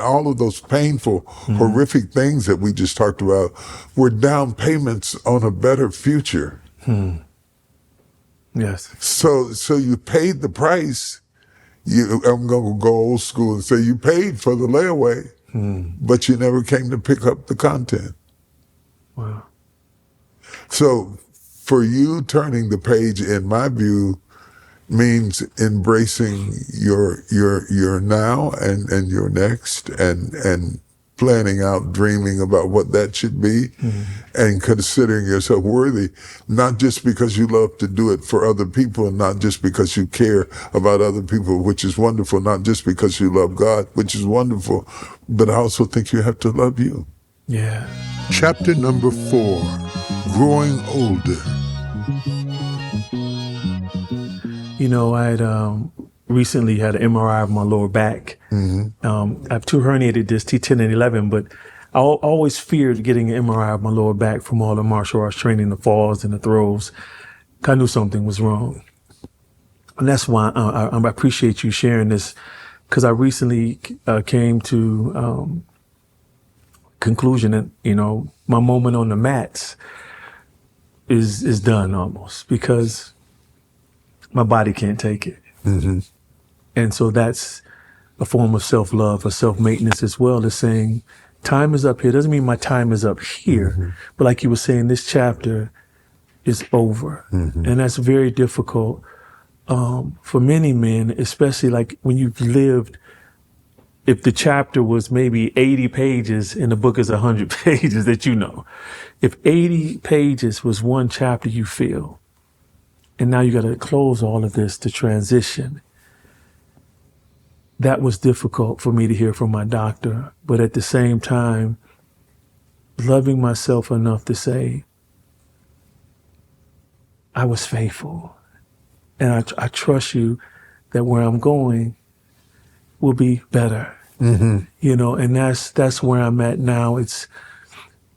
All of those painful, horrific things that we just talked about were down payments on a better future. Yes. So you paid the price. I'm going to go old school and say you paid for the layaway, but you never came to pick up the content. Wow. So for you, turning the page, in my view, means embracing your now and your next, and planning out, dreaming about what that should be, and considering yourself worthy, not just because you love to do it for other people, and not just because you care about other people, which is wonderful, not just because you love God, which is wonderful, but I also think you have to love you. Yeah. Chapter number 4, Growing Older. You know, I had recently had an MRI of my lower back. I have 2 herniated discs, T10 and 11, but I always feared getting an MRI of my lower back from all the martial arts training, the falls and the throws. I knew something was wrong. And that's why I appreciate you sharing this, because I recently came to conclusion that, you know, my moment on the mats is done almost, because my body can't take it. And so that's a form of self-love or self-maintenance, as well as saying, time is up here. Doesn't mean my time is up here, but like you were saying, this chapter is over. And that's very difficult for many men, especially like when you've lived. If the chapter was maybe 80 pages and the book is 100 pages that you know, if 80 pages was one chapter you feel, and now you got to close all of this to transition. That was difficult for me to hear from my doctor, but at the same time, loving myself enough to say, I was faithful. And I trust you that where I'm going will be better. You know, and that's where I'm at now. It's,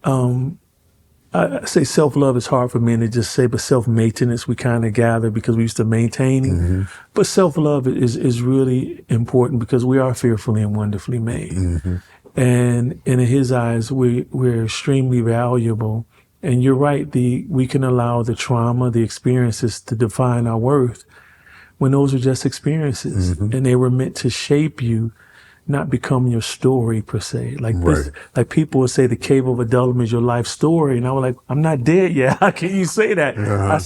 I say self-love is hard for men to just say, but self-maintenance we kind of gather because we used to maintaining. But self-love is really important because we are fearfully and wonderfully made. And in his eyes, we're extremely valuable. And you're right, we can allow the trauma, the experiences to define our worth when those are just experiences. And they were meant to shape you, not become your story per se. Like this, like people would say the cave of Adullam is your life story. And I was like, I'm not dead yet. How can you say that?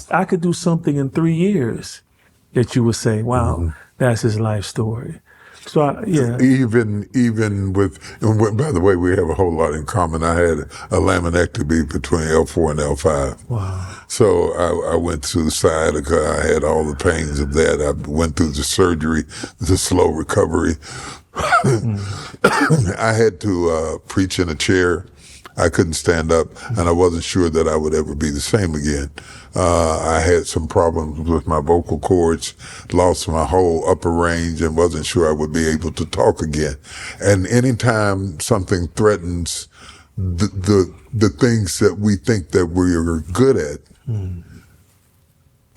I could do something in 3 years that you would say, wow, that's his life story. So even with, by the way, we have a whole lot in common. I had a laminectomy between L4 and L5. Wow. So I went through sciatica. I had all the pains of that. I went through the surgery, the slow recovery. I had to preach in a chair. I couldn't stand up, and I wasn't sure that I would ever be the same again. I had some problems with my vocal cords, lost my whole upper range, and wasn't sure I would be able to talk again. And anytime something threatens the things that we think that we are good at,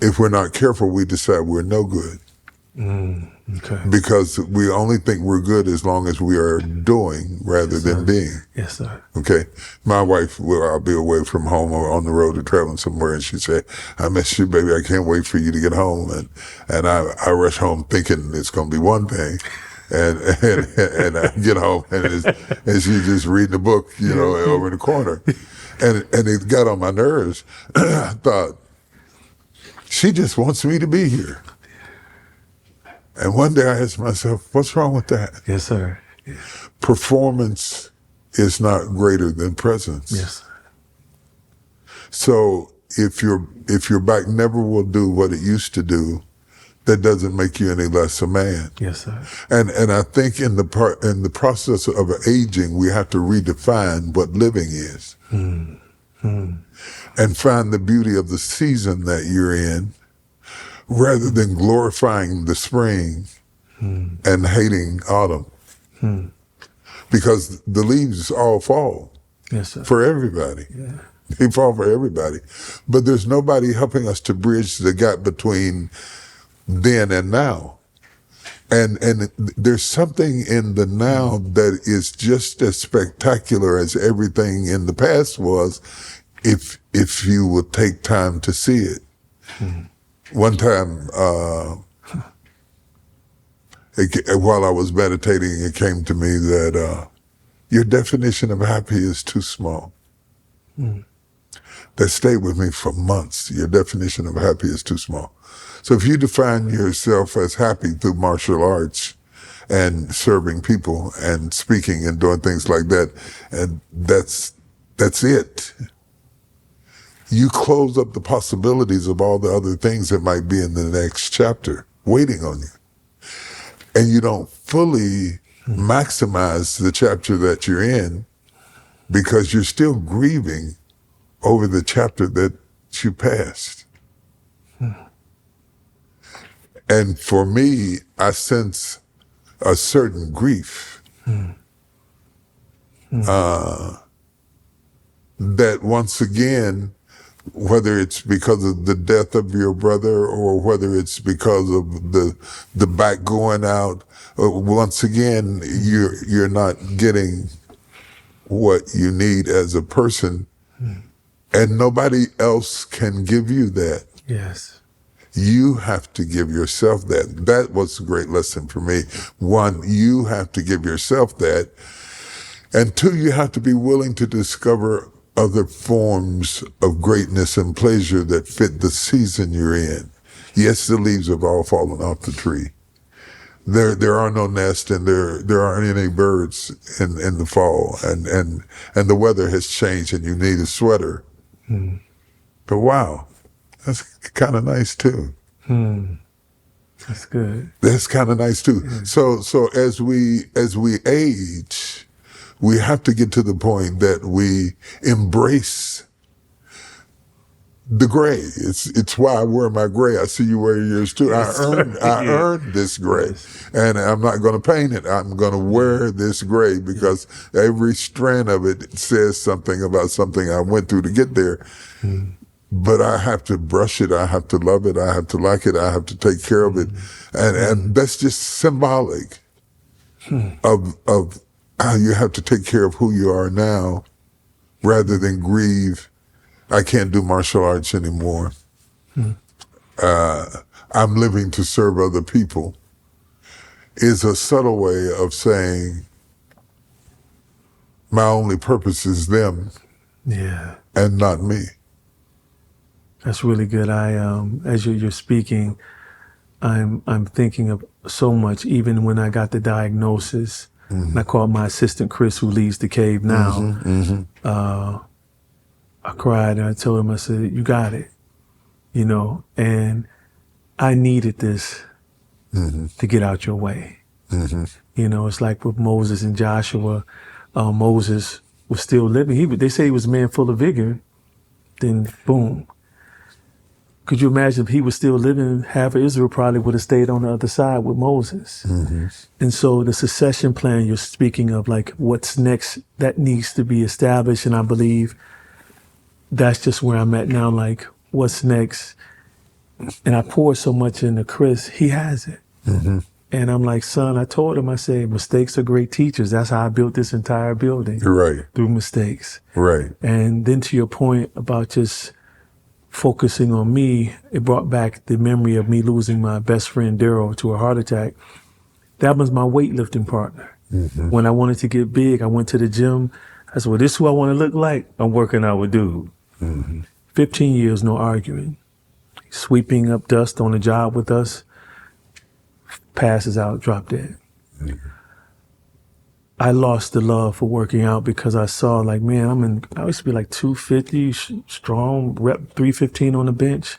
if we're not careful, we decide we're no good. Okay. Because we only think we're good as long as we are doing rather than being. Yes, sir. Okay. My wife, I'll be away from home or on the road or traveling somewhere, and she said, I miss you, baby. I can't wait for you to get home. And I rush home thinking it's going to be one thing. And I get home and she's just reading a book, you know, over in the corner. And it got on my nerves. I thought, she just wants me to be here. And one day I asked myself, what's wrong with that? Yes, sir. Performance is not greater than presence. Yes. So if your back never will do what it used to do, that doesn't make you any less a man. Yes, sir. And I think in the process of aging, we have to redefine what living is. And find the beauty of the season that you're in, rather than glorifying the spring and hating autumn. Because the leaves all fall. Yes, sir. For everybody. Yeah. They fall for everybody. But there's nobody helping us to bridge the gap between then and now. And there's something in the now that is just as spectacular as everything in the past was, if you would take time to see it. One time, while I was meditating, it came to me that your definition of happy is too small. That stayed with me for months. Your definition of happy is too small. So if you define yourself as happy through martial arts and serving people and speaking and doing things like that, and that's it. You close up the possibilities of all the other things that might be in the next chapter waiting on you. And you don't fully maximize the chapter that you're in because you're still grieving over the chapter that you passed. And for me, I sense a certain grief that once again, whether it's because of the death of your brother or whether it's because of the back going out, once again, you're not getting what you need as a person. And nobody else can give you that. Yes. You have to give yourself that. That was a great lesson for me. One, you have to give yourself that. And two, you have to be willing to discover other forms of greatness and pleasure that fit the season you're in. Yes, the leaves have all fallen off the tree. There are no nests and there aren't any birds in the fall and the weather has changed and you need a sweater. But wow, that's kind of nice too. That's good. That's kind of nice too. So as we age, we have to get to the point that we embrace the gray. It's why I wear my gray. I see you wear yours too. Yes, I earned this gray, and I'm not going to paint it. I'm going to wear this gray because every strand of it says something about something I went through to get there. But I have to brush it. I have to love it. I have to like it. I have to take care of it, and that's just symbolic of how you have to take care of who you are now, rather than grieve. I can't do martial arts anymore. I'm living to serve other people is a subtle way of saying my only purpose is them and not me. That's really good. I as you're speaking, I'm thinking of so much. Even when I got the diagnosis, and I called my assistant Chris, who leads the cave now. I cried and I told him, I said, "You got it," and I needed this to get out your way. It's like with Moses and Joshua. Moses was still living. They say he was a man full of vigor. Then boom. Could you imagine if he was still living, half of Israel probably would have stayed on the other side with Moses. And so the succession plan you're speaking of, like what's next, that needs to be established. And I believe that's just where I'm at now, like what's next. And I pour so much into Chris, he has it. And I'm like, son, I told him, I said, mistakes are great teachers. That's how I built this entire building. Right. Through mistakes. Right. And then to your point about just focusing on me, it brought back the memory of me losing my best friend Daryl to a heart attack. That was my weightlifting partner. When I wanted to get big, I went to the gym. I said, well, this is who I want to look like. I'm working out with dude. 15 years, no arguing. Sweeping up dust on the job with us. Passes out, drop dead. I lost the love for working out because I saw like, man, I used to be like 250 strong, rep 315 on the bench.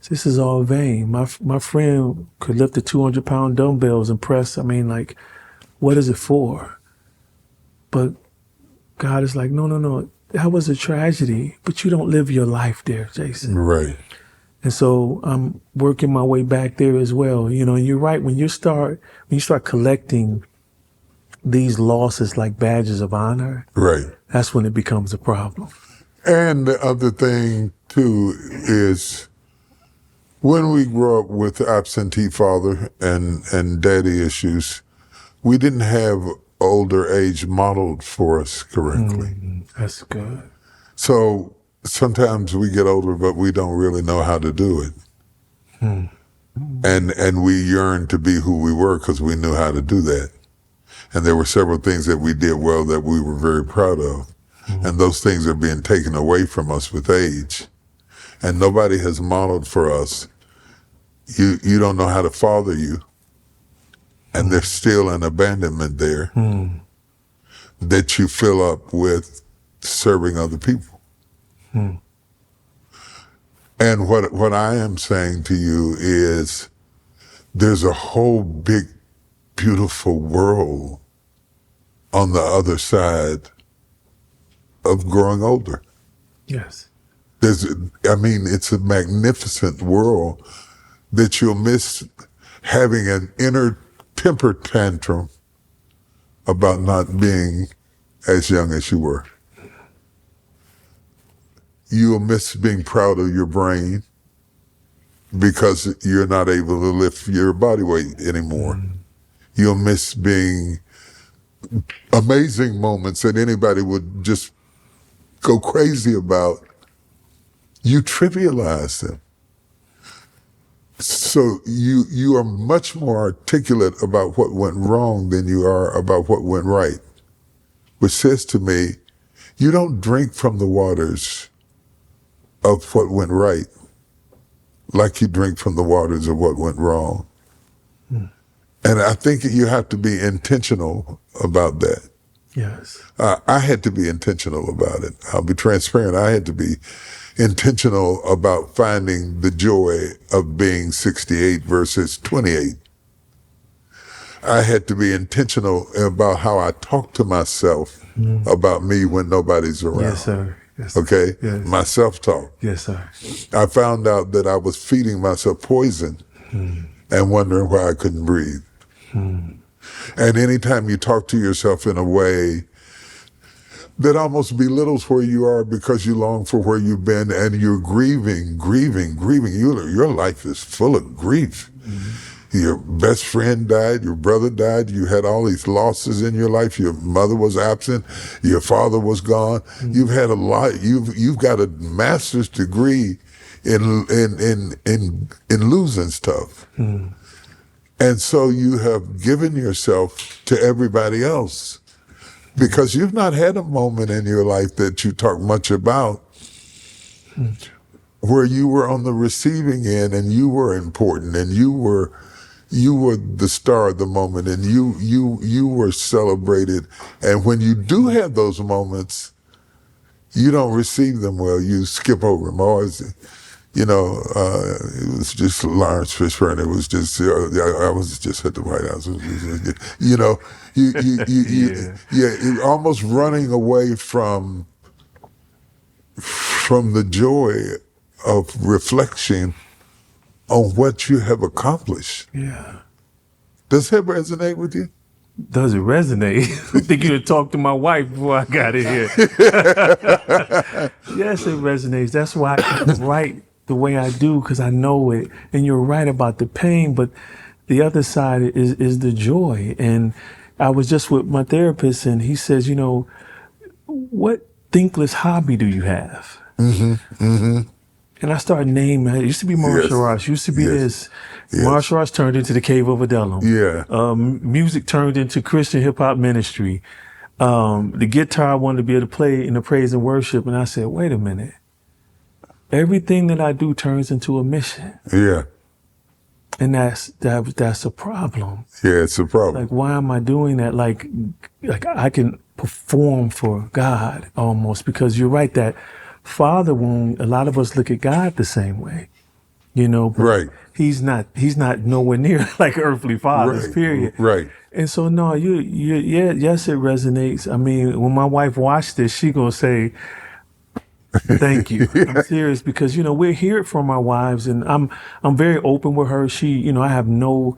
So this is all vain. My friend could lift the 200-pound dumbbells and press. What is it for? But God is like, no. That was a tragedy, but you don't live your life there, Jason. Right. And so I'm working my way back there as well. And you're right. When you start collecting these losses like badges of honor, right, that's when it becomes a problem. And the other thing too is When we grew up with absentee father and daddy issues, we didn't have older age modeled for us correctly. That's good. So sometimes we get older, but we don't really know how to do it. And we yearn to be who we were because we knew how to do that. And there were several things that we did well that we were very proud of. And those things are being taken away from us with age. And nobody has modeled for us. You don't know how to father you. And there's still an abandonment there that you fill up with serving other people. And what I am saying to you is there's a whole big, beautiful world on the other side of growing older. Yes. It's a magnificent world that you'll miss having an inner temper tantrum about not being as young as you were. You'll miss being proud of your brain because you're not able to lift your body weight anymore. You'll miss being amazing moments that anybody would just go crazy about. You trivialize them. So you are much more articulate about what went wrong than you are about what went right, which says to me, you don't drink from the waters of what went right like you drink from the waters of what went wrong. And I think you have to be intentional about that. Yes. I had to be intentional about it. I'll be transparent. I had to be intentional about finding the joy of being 68 versus 28. I had to be intentional about how I talk to myself about me when nobody's around. Yes, sir. Yes, sir. Okay? Yes. My self-talk. Yes, sir. I found out that I was feeding myself poison and wondering why I couldn't breathe. And anytime you talk to yourself in a way that almost belittles where you are because you long for where you've been and you're grieving. Your life is full of grief. Your best friend died, your brother died, you had all these losses in your life, your mother was absent, your father was gone. You've had a lot, you've got a master's degree in losing stuff. And so you have given yourself to everybody else because you've not had a moment in your life that you talk much about where you were on the receiving end and you were important and you were the star of the moment and you were celebrated. And when you do have those moments, you don't receive them well. You skip over them. Always, it was just Lawrence Fishburne. It was just, I was just at the White House. You're almost running away from the joy of reflection on what you have accomplished. Yeah. Does that resonate with you? Does it resonate? I think you had talked to my wife before I got in here. Yes, it resonates. That's why I write the way I do, because I know it. And you're right about the pain, but the other side is the joy. And I was just with my therapist, and he says, what thinkless hobby do you have? And I started naming, it used to be martial arts, used to be this. Martial arts turned into the Cave of Adullam. Music turned into Christian hip hop ministry. The guitar I wanted to be able to play in the praise and worship. And I said, wait a minute. Everything that I do turns into a mission. Yeah. And that's a problem. Yeah, it's a problem. Like, why am I doing that? Like I can perform for God almost, because you're right, that father wound, a lot of us look at God the same way, but right. He's not nowhere near like earthly fathers, period. Right. And so, no, yes, it resonates. I mean, when my wife watched this, she gonna say, thank you. I'm serious, because, we hear it from our wives, and I'm very open with her. She, I have no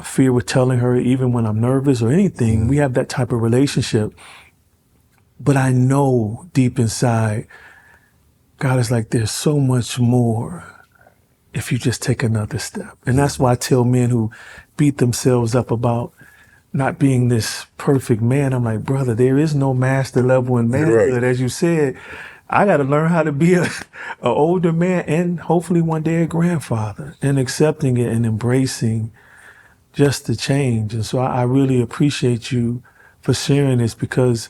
fear with telling her, even when I'm nervous or anything. We have that type of relationship. But I know deep inside, God is like, there's so much more. if you just take another step. And that's why I tell men who beat themselves up about not being this perfect man, I'm like, brother, there is no master level in manhood. As you said, I got to learn how to be a older man and hopefully one day a grandfather, and accepting it and embracing just the change. And so I really appreciate you for sharing this, because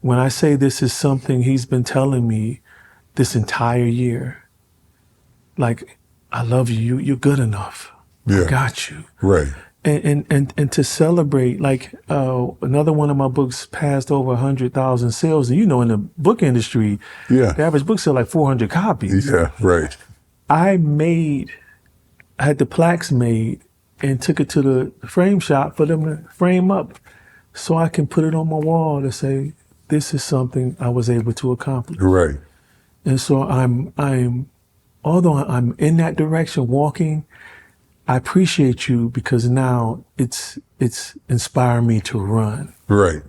when I say this is something he's been telling me this entire year, like, I love you, you're good enough. Yeah. I got you. Right. And to celebrate, like, another one of my books passed over 100,000 sales. And in the book industry, Yeah. the average book sell like 400 copies. Yeah, right. I had the plaques made and took it to the frame shop for them to frame up so I can put it on my wall to say, this is something I was able to accomplish. Right. And so although I'm in that direction walking, I appreciate you, because now it's inspired me to run. Right.